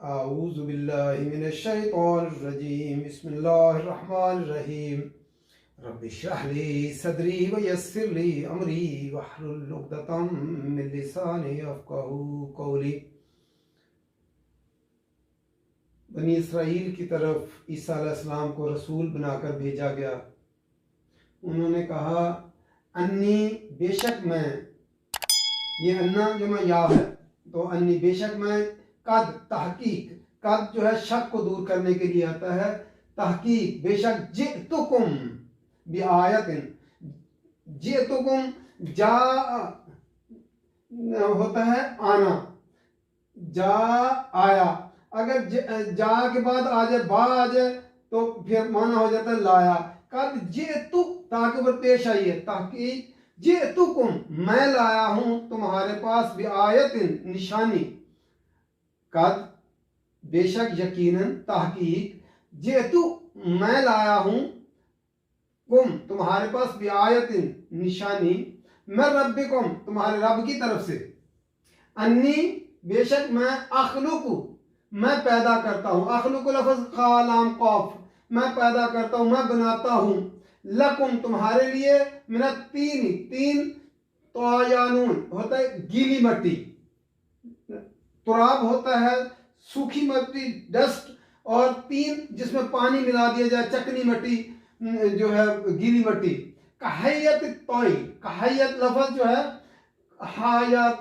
आऊज़ु बिल्लाहि मिनश शैतानिर रजीम बिस्मिल्लाहिर्रहमानिर्रहीम रब्बि इश्रह ली सदरी व यस्सिर ली अमरी वहलुल उक़दतम मिन लिसानी यफ़क़हू क़ौली। बनी इसराइल की तरफ ईसा अलैहिस्सलाम को रसूल बनाकर भेजा गया। उन्होंने कहा, अन्नी बेशक मैं, ये अन्ना जो मैं या है, तो अन्नी बेशक मैं, कद तहकीक, कद जो है शक को दूर करने के लिए आता है, तहकीक बेशक, जितुकुम बि आयतिन, जितुकुम जा होता है आना, जा आया, अगर जा के बाद आ जाए, बा आ जाए तो फिर माना हो जाता है लाया। कद जितु ताकि ऊपर पेश आई है, ताकि जितुकुम मैं लाया हूं तुम्हारे पास, भी आयतिन निशानी, कद बेशक यकीनन, तहकीक, जेतु मैं लाया हूं, कुम तुम्हारे पास, भी आयतिन निशानी, मैं रब्बिकुम तुम्हारे रब की तरफ से, अन्नी बेशक मैं, अखलुकु मैं पैदा करता हूं, अखलुकु लफ्ज़ खालाम कौफ, मैं पैदा करता हूं, मैं बनाता हूं, लकुम तुम्हारे लिए, मिनत तीन, तीन तोयानून होता है गीली मट्टी, तुराब होता है सूखी मट्टी डस्ट, और तीन जिसमें पानी मिला दिया जाए, चकनी मट्टी जो है गीली मट्टी। कहयत तोई, कहयत लफ्ज़ जो है हायत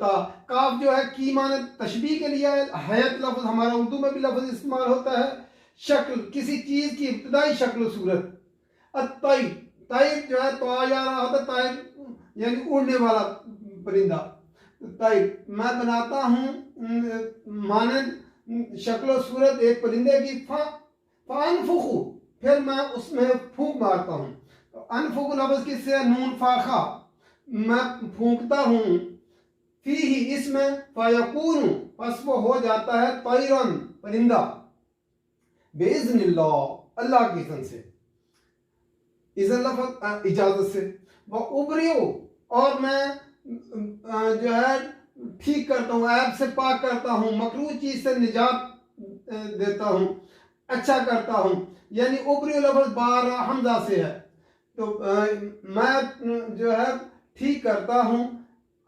ता, काफ जो है की माने तशबीह के लिए है, हयत लफ्ज़ हमारा उर्दू में भी लफ्ज़ इस्तेमाल होता है, शक्ल किसी चीज़ की इब्तदाई शक्ल सूरत। अतई, तई जो है तो आया होता, तई यानी उड़ने वाला परिंदा, तई मैं बनाता हूँ माने शक्ल सूरत एक परिंदे की, फानफुखु फिर मैं उसमें फूंक मारता हूँ, तो अनफुखु लफ्ज़ किससे, नून फाखा, मैं फूंकता हूँ, फी ही इसमें, फयकून बस वो हो जाता है, तैरन परिंदा, बेइज़्निल्लाह अल्लाह की इज़्न से, इज़्न लफ्ज़ इजाज़त से, वह उबरियो और मैं जो है ठीक करता हूँ, ऐब से पाक करता हूँ, मकरूह चीज़ से निजात देता हूँ, अच्छा करता हूँ, यानी उबरियो लफ्ज़ बार हमजा से है, तो मैं जो है ठीक करता हूँ।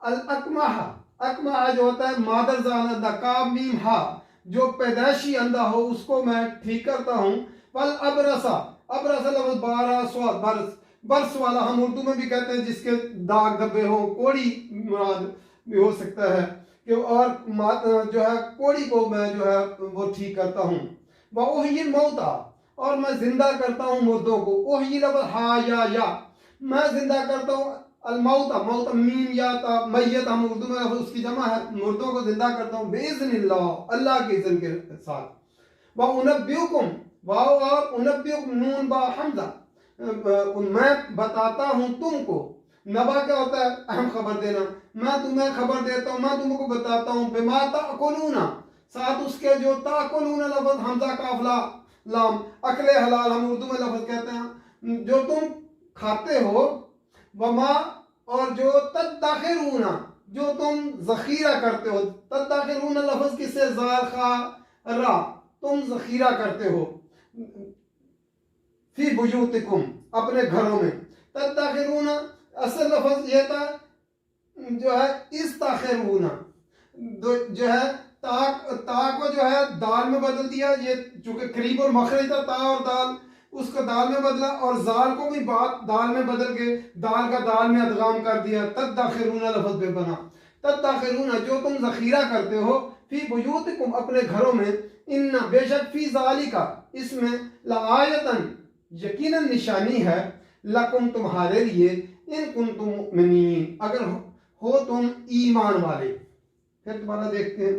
अल अकमहा, अकमहा जो होता है मादर ज़ाना काब मीम हा, जो पैदाइशी अंधा हो उसको मैं ठीक करता हूँ। वल अबरसा, अबरसा लफ्ज़ बारह स्वाद बरस, बरस वाला हम उर्दू में भी कहते हैं, जिसके दाग धब्बे हो, कोड़ी मुराद भी हो सकता है कि, और जो है कोड़ी को मैं जो है वो ठीक करता हूँ। वह ओही मौता, और मैं जिंदा करता हूँ मुर्दों को, ओही लफ्ज़ हा या मैं जिंदा करता हूँ, अलमौता, मौत मीम या ता मैयत हम उर्दू में उसकी जमा है, मुर्दों को जिंदा करता हूँ, बेइज़्निल्लाह अल्लाह के इज़्न के साथ। व उनब्बिउकुम, वाव और उनब्बिउकुम नून बा हमजा, मैं बताता हूँ तुमको, नबा क्या होता है, अहम खबर देना, मैं तुम्हें खबर देता हूँ, मैं तुमको बताता हूँ, बिमा ताकुलूना, साथ उसके जो ताकुलूना लफ्ज़ हमजा काफला लाम, अकले हलाल हम उर्दू में लफ्ज़ कहते हैं, जो तुम खाते हो, वमा और जो तद्दाखिरूना जो तुम जखीरा करते हो, तद्दाखिरूना लफ्ज़ किससे, ज़ाल खा रा, तुम जखीरा करते हो, फी बुयूतिकुम अपने घरों में, तद्दाखिरूना असल लफ्ज़ ये था जो है इस्ताखिरूना, जो है ता को जो है दाल में बदल दिया, ये चूंकि करीब और मखरज था, ता और दाल उसको दाल में बदला, और जाल को भी बात दाल में बदल के दाल का दाल में अदगाम कर दिया, तद्दाखिरूना लफ्ज़ पे बना, तद्दाखिरूना जो तुम जखीरा करते हो, फी बुयूतिकुम अपने घरों में, इन्ना बेशक फी ज़ालिका इसमें, लाआयतन यकीनन निशानी है, लकुम तुम्हारे लिए, इन कुंतुम मुमिनीन अगर हो तुम ईमान वाले। फिर दोबारा देखते हैं,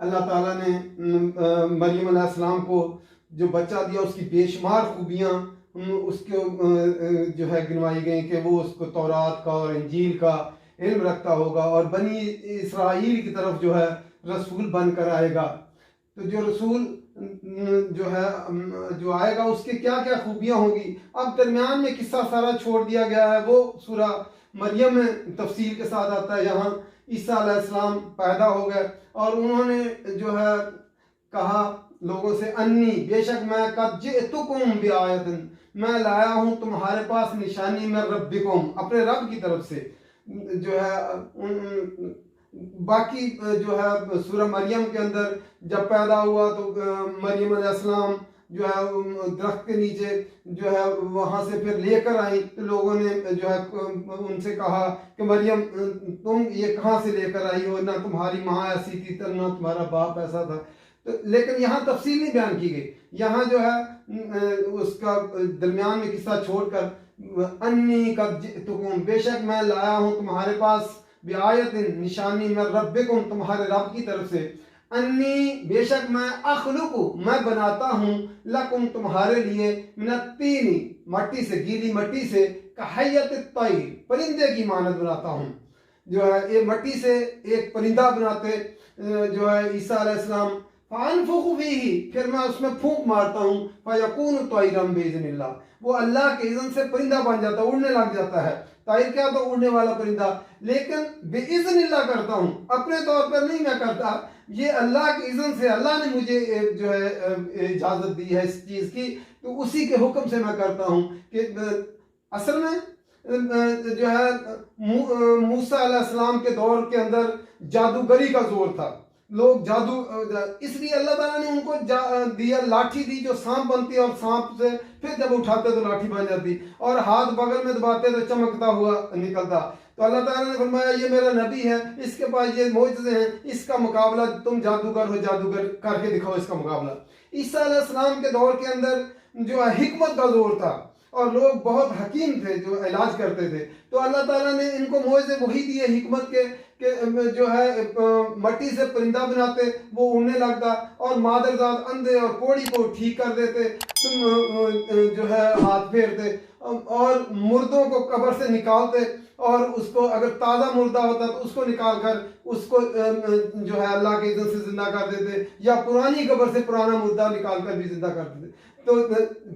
अल्लाह ताला ने मरियम अलैहिस्सलाम को जो बच्चा दिया उसकी बेशुमार खूबियाँ उसको जो है गिनवाई गई कि वो उसको तौरात का और इंजील का इल्म रखता होगा, और बनी इसराइल की तरफ जो है रसूल बनकर आएगा। तो जो रसूल जो है जो आएगा उसके क्या क्या खूबियाँ होंगी, अब दरमियान में किस्सा सारा छोड़ दिया गया है, वो सूरा मरियम में तफसील के साथ आता है। यहाँ ईसा अलैहिस्सलाम पैदा हो गए और उन्होंने जो है कहा लोगों से, अन्नी बेशक मैं कद जिअतुकुम बिआयतिन, मैं लाया हूँ तुम्हारे पास निशानी में रब्बिकुम, अपने रब की तरफ से। जो है बाकी जो है सूरह मरियम के अंदर जब पैदा हुआ तो मरियम अलैहिस्सलाम जो है दरख्त के नीचे जो है वहाँ से फिर लेकर आई, तो लोगों ने जो है उनसे कहा कि मरियम तुम ये कहाँ से लेकर आई हो, ना तुम्हारी माँ ऐसी थी ना तुम्हारा बाप ऐसा था। तो लेकिन यहाँ तफसील नहीं बयान की गई, यहाँ जो है उसका दरमियान में किस्सा छोड़कर अन्नी कद जिअतुकुम, बेशक मैं लाया हूँ तुम्हारे पास बिआयतिन निशानी में रब्बिकुम, तुम्हारे रब की तरफ से, अन्नी बेशक मैं अखलुकु मैं बनाता हूँ, लकुम तुम्हारे लिए, मिनत्तीनी मट्टी से, गीली मट्टी से, कहयत तैर परिंदे की मानत बनाता हूँ। जो है ये मट्टी से एक परिंदा बनाते जो है ईसा अलैहिस्सलाम, फानफुखु फीही फिर मैं उसमें फूंक मारता हूँ, फयकूनु तैरम बिइज़्निल्लाह, वो अल्लाह के इज़्न से परिंदा बन जाता है, उड़ने लग जाता है। ताइर क्या तो उड़ने वाला परिंदा, लेकिन बिइज़्निल्लाह करता हूँ, अपने तौर पर नहीं मैं करता, ये अल्लाह के इज़्न से, अल्लाह ने मुझे जो है इजाज़त दी है इस चीज़ की, तो उसी के हुक्म से मैं करता हूँ। कि असल में जो है मूसा अलैहिस्सलाम के दौर के अंदर जादूगरी का जोर था, लोग जादू, इसलिए अल्लाह ताला ने उनको दिया लाठी दी जो सांप बनती है, और सांप से फिर जब उठाते तो लाठी बन जाती, और हाथ बगल में दबाते तो चमकता हुआ निकलता। तो अल्लाह ताला ने फरमाया ये मेरा नबी है, इसके पास ये मोजज़े हैं, इसका मुकाबला तुम जादूगर हो, जादूगर करके दिखाओ इसका मुकाबला। ईसा अलैहिस्सलाम के दौर के अंदर जो है हिकमत का जोर था और लोग बहुत हकीम थे जो इलाज करते थे, तो अल्लाह ताला ने इनको मोज़े वही दिए हिकमत के जो है मट्टी से परिंदा बनाते, वो उड़ने लगता, और मादरजात अंधे और कोड़ी को ठीक कर देते, जो है हाथ फेरते, और मुर्दों को कब्र से निकालते, और उसको अगर ताज़ा मुर्दा होता तो उसको निकाल कर उसको जो है अल्लाह के इज़्न से जिंदा कर देते, या पुरानी कब्र से पुराना मुर्दा निकाल कर भी जिंदा कर देते। तो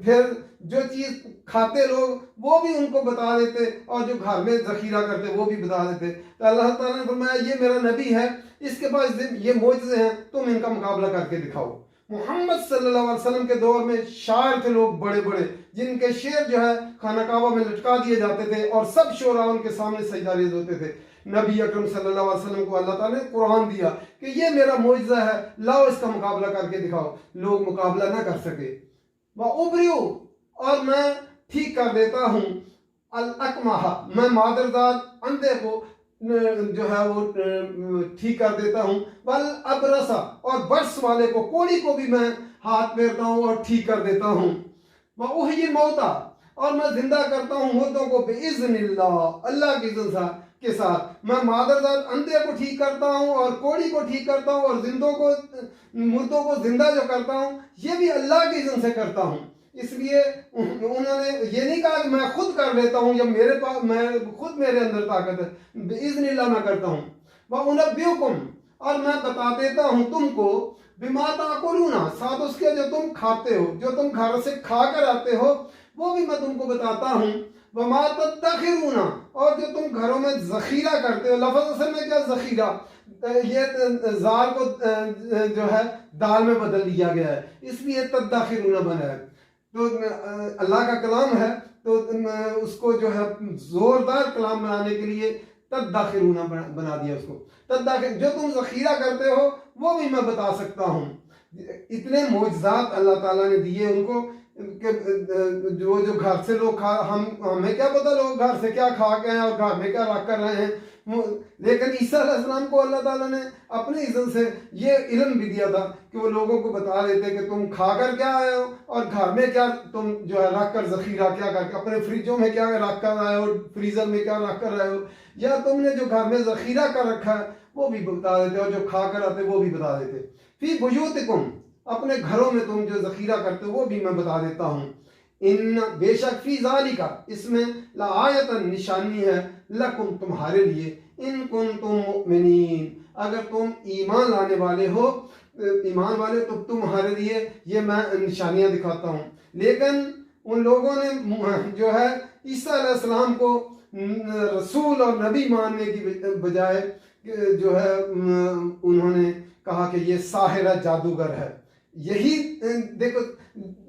फिर जो चीज़ खाते लोग वो भी उनको बता देते, और जो घर में ज़ख़ीरा करते वो भी बता देते। तो अल्लाह ताला ने फरमाया ये मेरा नबी है, इसके पास ये मोजज़े हैं, तुम इनका मुकाबला करके दिखाओ। मोहम्मद सल्लल्लाहु अलैहि वसल्लम के दौर में शायर थे लोग बड़े बड़े, जिनके शेर जो है खाना काबा में लटका दिए जाते थे, और सब शोरा उनके सामने सजदा रेज़ होते थे। नबी अकरम सल्लल्लाहु अलैहि वसल्लम को अल्लाह ताला ने कुरान दिया कि ये मेरा मोजज़ा है, लाओ इसका मुकाबला करके दिखाओ। लोग मुकाबला ना कर सके। वह उबरियो और मैं ठीक कर देता हूँ, अल अकमहा मैं मादरदार अंधे को जो है वो ठीक कर देता हूँ, वल अबरसा और बर्स वाले को, कोड़ी को भी मैं हाथ फेरता हूँ और ठीक कर देता हूँ। वह उही मौता और मैं जिंदा करता हूँ मुर्दों को बिइज़्निल्लाह, अल्लाह की इज़्न के साथ। मैं मादरदार अंधे को ठीक करता हूँ और कोड़ी को ठीक करता हूँ, और मुर्दों को जिंदा जो करता हूँ ये भी अल्लाह की इज़्न से करता हूँ। इसलिए उन्होंने ये नहीं कहा कि मैं खुद कर लेता हूँ या मेरे पास मेरे अंदर ताकत है, बिइज़्निल्लाह मैं करता हूँ। वह उनब्बिउकुम और मैं बता देता हूँ तुमको, बिमा ताकुलूना साथ उसके जो तुम खाते हो, जो तुम घर से खा कर आते हो वो भी मैं तुमको बताता हूँ। वमा तद्दखिरूना और जो तुम घरों में ज़ख़ीरा करते हो, लफ्ज़ असल में क्या ज़ख़ीरा, ये ज़ाल को जो है दाल में बदल दिया गया है, इसलिए तद्दखिरूना बना है। तो अल्लाह का कलाम है, तो उसको जो है ज़ोरदार कलाम बनाने के लिए तद्दखिरूना बना दिया उसको। तद्दखिर जो तुम ज़ख़ीरा करते हो वो भी मैं बता सकता हूँ। इतने मोजज़ात अल्लाह ताला ने दिए उनको कि जो घर से लोग हमें क्या पता लोग घर से क्या खा के हैं और घर में क्या रख कर रहे हैं, लेकिन ईसा अलैहिस्सलाम को अल्लाह ताला ने अपने इज़्न से ये इल्म भी दिया था कि वो लोगों को बता देते कि तुम खाकर क्या आए हो और घर में क्या तुम जो है रख कर ज़ख़ीरा क्या करके, अपने फ्रिजों में क्या रख कर आए हो, फ्रीज़र में क्या रख कर आए हो, या तुमने जो घर में ज़ख़ीरा कर रखा है वो भी बता देते, और जो खा कर आते वो भी बता देते। फी बुयूतिकुम अपने घरों में तुम जो ज़ख़ीरा करते हो वो भी मैं बता देता हूँ। इन बेशक फी ज़ालिका इसमें लाआयतन निशानी है, लकुम तुम्हारे लिए, इन कुंतुम मुमिनीन अगर तुम ईमान लाने वाले हो, ईमान वाले तो तुम्हारे लिए ये मैं निशानियाँ दिखाता हूँ। लेकिन उन लोगों ने जो है ईसा अलैहिस्सलाम को रसूल और नबी मानने की बजाय कि जो है उन्होंने कहा कि ये साहिर है, जादूगर है। यही देखो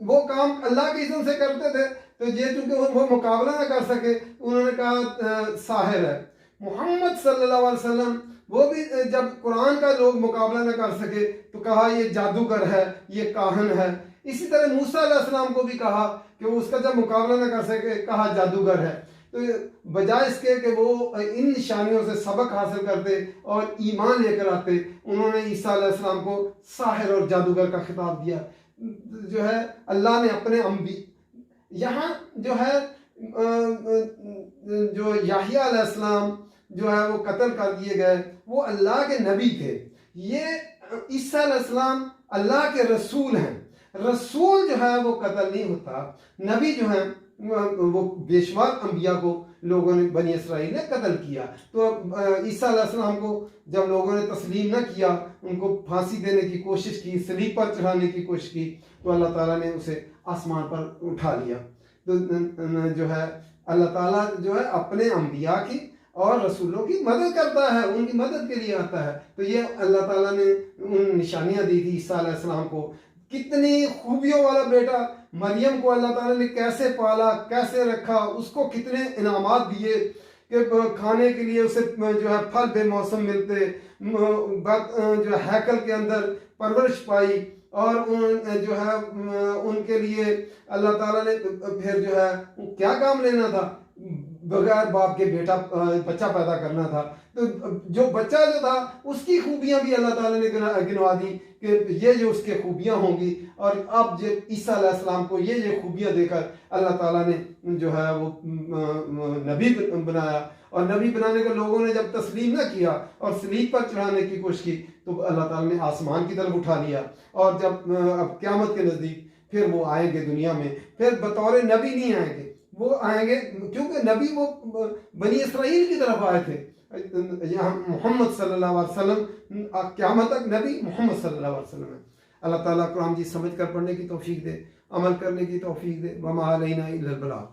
वो काम अल्लाह के इज़्न से करते थे, तो ये चूंकि वो मुकाबला ना कर सके, उन्होंने कहा साहिर है। मोहम्मद सल्लल्लाहु अलैहि वसल्लम वो भी जब कुरान का लोग मुकाबला ना कर सके तो कहा ये जादूगर है, ये काहन है। इसी तरह मूसा अलैहिस्सलाम को भी कहा कि वो उसका जब मुकाबला ना कर सके कहा जादूगर है। तो बजाय इसके कि वो इन निशानियों से सबक हासिल करते और ईमान लेकर आते, उन्होंने ईसा अलैहिस्सलाम को साहिर और जादूगर का खिताब दिया। जो है अल्लाह ने अपने अम्बी यहाँ जो है जो याहिया अलैहिस्सलाम जो है वो कत्ल कर दिए गए, वो अल्लाह के नबी थे। ये ईसा अलैहिस्सलाम अल्लाह के रसूल हैं। रसूल जो है वो कत्ल नहीं होता, नबी जो है वो बेशुमार अंबिया को लोगों ने बनी इसराइल ने कत्ल किया। तो ईसा अलैहिस्सलाम को जब लोगों ने तस्लीम न किया, उनको फांसी देने की कोशिश की, सलीब पर चढ़ाने की कोशिश की, तो अल्लाह ताला ने उसे आसमान पर उठा लिया। तो जो है अल्लाह ताला जो है अपने अंबिया की और रसूलों की मदद करता है, उनकी मदद के लिए आता है। तो ये अल्लाह ताला ने उन निशानियां दी थी ईसा अलैहिस्सलाम को। कितनी खूबियों वाला बेटा, मरियम को अल्लाह ताला ने कैसे पाला, कैसे रखा, उसको कितने इनामात दिए कि खाने के लिए उसे जो है फल बेमौसम मिलते, जो हैकल के अंदर परवरिश पाई, और जो है उनके लिए अल्लाह ताला ने फिर जो है क्या काम लेना था, बगैर बाप के बेटा बच्चा पैदा करना था। तो जो बच्चा जो था उसकी खूबियां भी अल्लाह ताला ने गिनवा दी कि ये जो उसके खूबियां होंगी। और अब जो ईसा अलैहिस्सलाम को ये खूबियां देकर अल्लाह ताला ने जो है वो नबी बनाया। और नबी बनाने को लोगों ने जब तस्लीम ना किया और सलीब पर चढ़ाने की कोशिश की, तो अल्लाह ताला ने आसमान की तरफ उठा लिया। और जब अब क़यामत के नज़दीक फिर वो आएंगे दुनिया में, फिर बतौर नबी नहीं आएंगे, वो आएंगे क्योंकि नबी वो बनी इसराइल की तरफ आए थे। यहाँ मोहम्मद सल्लल्लाहु अलैहि वसल्लम क़यामत तक नबी मोहम्मद सल्लल्लाहु अलैहि वसल्लम है। अल्लाह ताला कुरान जी समझ कर पढ़ने की तौफीक दे, अमल करने की तौफीक दे। वमा अलैना इल्लल बलाग।